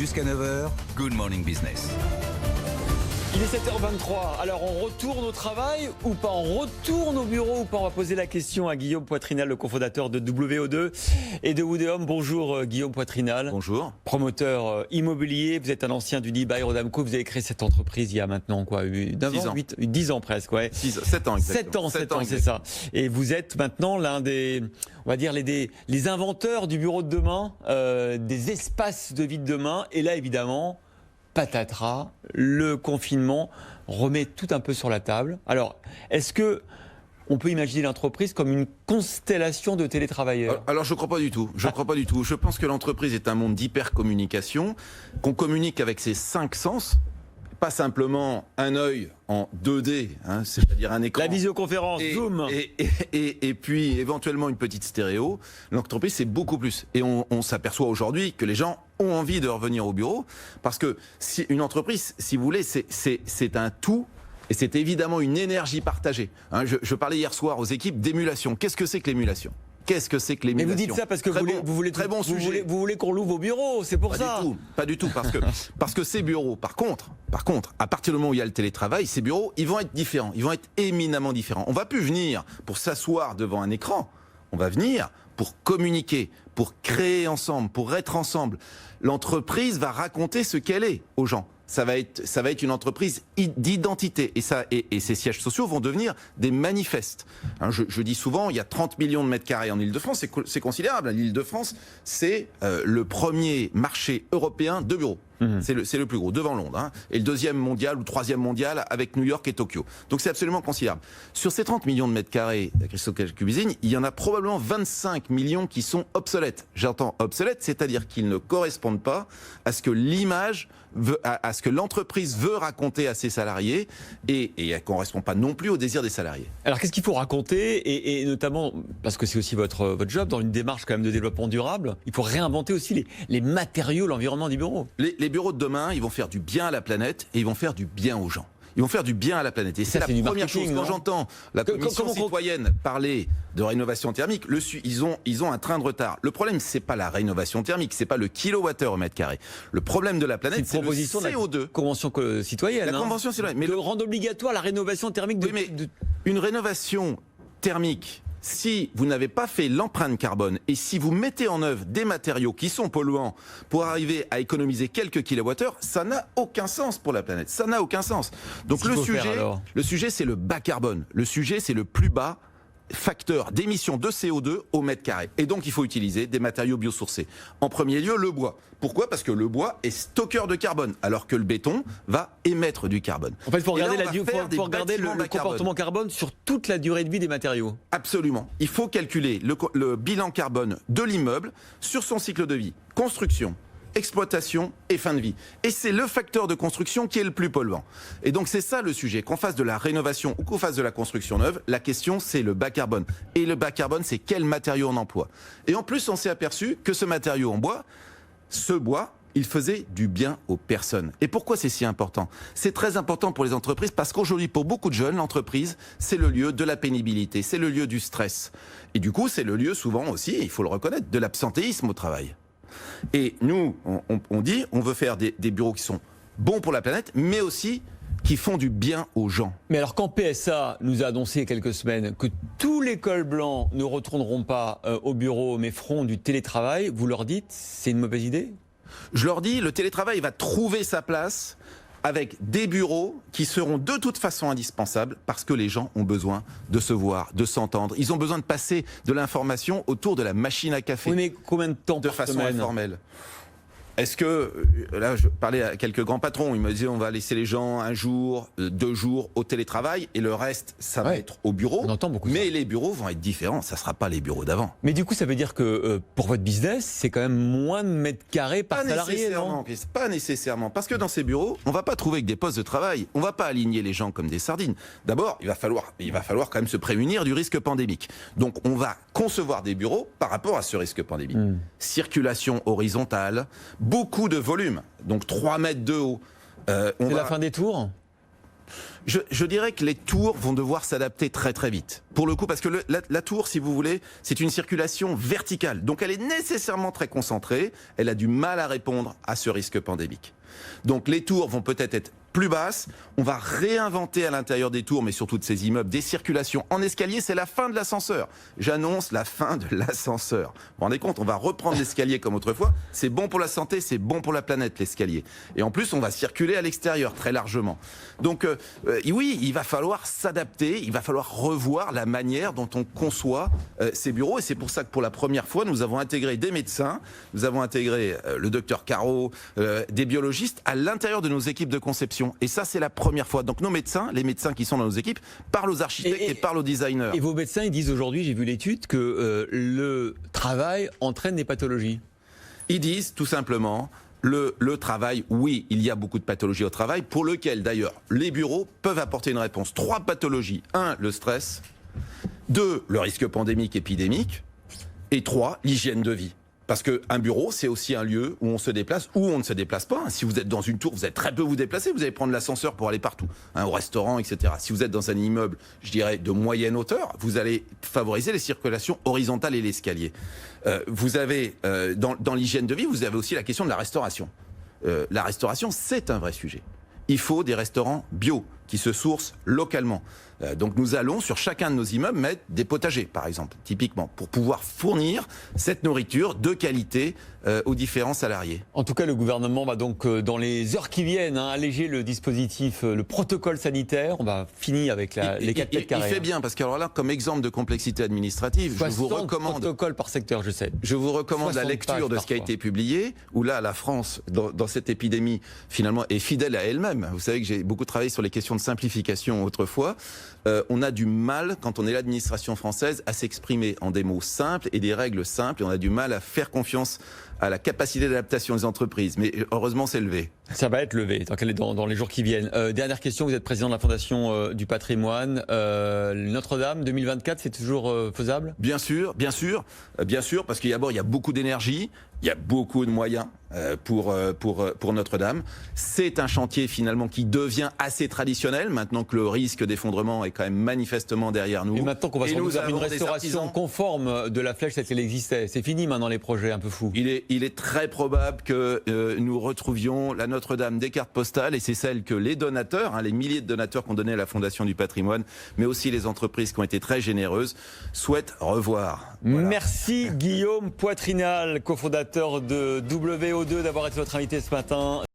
Jusqu'à 9h, Good Morning Business. Il est 7h23, alors on retourne au travail ou pas? On retourne au bureau ou pas? On va poser la question à Guillaume Poitrinal, le cofondateur de WO2 et de Woodeum. Bonjour Guillaume Poitrinal. Bonjour. Promoteur immobilier, vous êtes un ancien du Dubai Rodamco, vous avez créé cette entreprise il y a maintenant quoi, 10 ans presque, ouais. 7 ans exactement. 7 ans, c'est ça. Et vous êtes maintenant l'un des, on va dire, les inventeurs du bureau de demain, des espaces de vie de demain. Et là évidemment, patatras, le confinement remet tout un peu sur la table. Alors, est-ce que on peut imaginer l'entreprise comme une constellation de télétravailleurs? Alors je ne crois pas du tout. Je pense que l'entreprise est un monde d'hypercommunication, qu'on communique avec ses 5 sens, pas simplement un œil en 2D, hein, c'est-à-dire un écran. La visioconférence, Zoom. Et puis éventuellement une petite stéréo. L'entreprise, c'est beaucoup plus. Et on s'aperçoit aujourd'hui que les gens ont envie de revenir au bureau, parce que si une entreprise, si vous voulez, c'est un tout. Et c'est évidemment une énergie partagée. Hein, je parlais hier soir aux équipes d'émulation. Qu'est-ce que c'est que l'émulation? Qu'est-ce que c'est que l'émulation? Mais vous dites ça parce que vous voulez qu'on l'ouvre au bureau, c'est pour ça. Pas du tout, parce que ces bureaux, par contre, à partir du moment où il y a le télétravail, ces bureaux, ils vont être différents, ils vont être éminemment différents. On va plus venir pour s'asseoir devant un écran, on va venir pour communiquer, pour créer ensemble, pour être ensemble. L'entreprise va raconter ce qu'elle est aux gens. Ça va être une entreprise d'identité. Et ces sièges sociaux vont devenir des manifestes. Hein, je dis souvent, il y a 30 millions de mètres carrés en Ile-de-France, c'est considérable. L'Ile-de-France, c'est le premier marché européen de bureaux. C'est le plus gros, devant Londres. Hein, et le deuxième mondial ou troisième mondial avec New York et Tokyo. Donc c'est absolument considérable. Sur ces 30 millions de mètres carrés, Christophe Cubizine, il y en a probablement 25 millions qui sont obsolètes. J'entends obsolètes, c'est-à-dire qu'ils ne correspondent pas à ce que l'image à ce que l'entreprise veut raconter à ses salariés, et elle ne correspond pas non plus au désir des salariés. Alors qu'est-ce qu'il faut raconter, et notamment, parce que c'est aussi votre job, dans une démarche quand même de développement durable, il faut réinventer aussi les matériaux, l'environnement du bureau. Les bureaux de demain, ils vont faire du bien à la planète et ils vont faire du bien aux gens. Ils vont faire du bien à la planète. Et c'est la première chose. Quand j'entends la Commission citoyenne parler de rénovation thermique, ils ont un train de retard. Le problème, c'est pas la rénovation thermique, c'est pas le kilowattheure au mètre carré. Le problème de la planète, c'est le CO2. La Convention citoyenne. La Convention citoyenne. Mais rendre obligatoire la rénovation thermique. Une rénovation thermique, si vous n'avez pas fait l'empreinte carbone et si vous mettez en œuvre des matériaux qui sont polluants pour arriver à économiser quelques kilowattheures, ça n'a aucun sens pour la planète. Ça n'a aucun sens. Donc le sujet, c'est le bas carbone. Le sujet, c'est le plus bas facteur d'émission de CO2 au mètre carré. Et donc il faut utiliser des matériaux biosourcés. En premier lieu, le bois. Pourquoi? Parce que le bois est stockeur de carbone, alors que le béton va émettre du carbone. En fait, il faut regarder, le comportement carbone sur toute la durée de vie des matériaux. Absolument. Il faut calculer le bilan carbone de l'immeuble sur son cycle de vie. Construction, exploitation et fin de vie. Et c'est le facteur de construction qui est le plus polluant. Et donc c'est ça le sujet. Qu'on fasse de la rénovation ou qu'on fasse de la construction neuve, la question c'est le bas carbone. Et le bas carbone, c'est quel matériau on emploie. Et en plus, on s'est aperçu que ce matériau en bois, ce bois, il faisait du bien aux personnes. Et pourquoi c'est si important? C'est très important pour les entreprises parce qu'aujourd'hui, pour beaucoup de jeunes, l'entreprise, c'est le lieu de la pénibilité, c'est le lieu du stress. Et du coup, c'est le lieu souvent aussi, il faut le reconnaître, de l'absentéisme au travail. Et nous, on dit, on veut faire des bureaux qui sont bons pour la planète, mais aussi qui font du bien aux gens. Mais alors quand PSA nous a annoncé il y a quelques semaines que tous les cols blancs ne retourneront pas au bureau, mais feront du télétravail, vous leur dites, c'est une mauvaise idée? Je leur dis, le télétravail va trouver sa place avec des bureaux qui seront de toute façon indispensables parce que les gens ont besoin de se voir, de s'entendre. Ils ont besoin de passer de l'information autour de la machine à café. Oui, mais combien de temps de façon informelle? Est-ce que, là je parlais à quelques grands patrons, ils me disaient on va laisser les gens 1 jour, 2 jours au télétravail et le reste ça va être au bureau. On entend beaucoup mais ça. Les bureaux vont être différents, ça ne sera pas les bureaux d'avant. Mais du coup ça veut dire que pour votre business c'est quand même moins de mètres carrés par salarié, non? Pas nécessairement, parce que dans ces bureaux on ne va pas trouver que des postes de travail, on ne va pas aligner les gens comme des sardines. D'abord il va falloir quand même se prémunir du risque pandémique. Donc on va concevoir des bureaux par rapport à ce risque pandémique. Circulation horizontale, beaucoup de volume, donc 3 mètres de haut. C'est la fin des tours? Je dirais que les tours vont devoir s'adapter très très vite. Pour le coup, parce que la tour, si vous voulez, c'est une circulation verticale. Donc elle est nécessairement très concentrée. Elle a du mal à répondre à ce risque pandémique. Donc les tours vont peut-être être plus basses. On va réinventer à l'intérieur des tours, mais surtout de ces immeubles, des circulations en escalier. C'est la fin de l'ascenseur. J'annonce la fin de l'ascenseur. Vous vous rendez compte, on va reprendre l'escalier comme autrefois. C'est bon pour la santé, c'est bon pour la planète, l'escalier. Et en plus, on va circuler à l'extérieur très largement. Donc oui, il va falloir s'adapter, il va falloir revoir la manière dont on conçoit ces bureaux. Et c'est pour ça que pour la première fois, nous avons intégré des médecins, nous avons intégré le docteur Caro, des biologistes à l'intérieur de nos équipes de conception. Et ça, c'est la première fois. Donc nos médecins, les médecins qui sont dans nos équipes, parlent aux architectes et parlent aux designers. Et vos médecins, ils disent aujourd'hui, j'ai vu l'étude, que le travail entraîne des pathologies. Ils disent tout simplement, le travail, oui, il y a beaucoup de pathologies au travail, pour lequel d'ailleurs les bureaux peuvent apporter une réponse. 3 pathologies. 1, le stress. 2, le risque pandémique, épidémique. Et 3, l'hygiène de vie. Parce qu'un bureau, c'est aussi un lieu où on se déplace ou on ne se déplace pas. Si vous êtes dans une tour, vous allez très peu vous déplacer. Vous allez prendre l'ascenseur pour aller partout, au restaurant, etc. Si vous êtes dans un immeuble, je dirais, de moyenne hauteur, vous allez favoriser les circulations horizontales et l'escalier. Vous avez, dans l'hygiène de vie, vous avez aussi la question de la restauration. La restauration, c'est un vrai sujet. Il faut des restaurants bio qui se sourcent localement. Donc nous allons sur chacun de nos immeubles mettre des potagers, par exemple, typiquement, pour pouvoir fournir cette nourriture de qualité aux différents salariés. En tout cas, le gouvernement va donc, dans les heures qui viennent, alléger le dispositif, le protocole sanitaire. On va finir avec les 4 mètres carrés. Il fait bien, parce que alors là, comme exemple de complexité administrative, je vous recommande... protocoles par secteur, je sais. Je vous recommande la lecture de ce qui a été publié, où là, la France, dans cette épidémie, finalement, est fidèle à elle-même. Vous savez que j'ai beaucoup travaillé sur les questions de simplification autrefois. On a du mal, quand on est l'administration française, à s'exprimer en des mots simples et des règles simples, et on a du mal à faire confiance à la capacité d'adaptation des entreprises. Mais heureusement, c'est levé. Ça va être levé dans les jours qui viennent. Dernière question, vous êtes président de la Fondation du patrimoine. Notre-Dame, 2024, c'est toujours faisable ? Bien sûr, parce qu'il y a beaucoup d'énergie, il y a beaucoup de moyens pour Notre-Dame. C'est un chantier finalement qui devient assez traditionnel, maintenant que le risque d'effondrement est quand même manifestement derrière nous. Et maintenant qu'on va se faire une restauration conforme de la flèche telle qu'elle existait, c'est fini maintenant les projets un peu fous. Il est très probable que nous retrouvions la Notre-Dame des cartes postales, et c'est celle que les donateurs, les milliers de donateurs qu'on donnait à la Fondation du patrimoine, mais aussi les entreprises qui ont été très généreuses, souhaitent revoir. Voilà. Merci Guillaume Poitrinal, cofondateur de WO2, d'avoir été notre invité ce matin.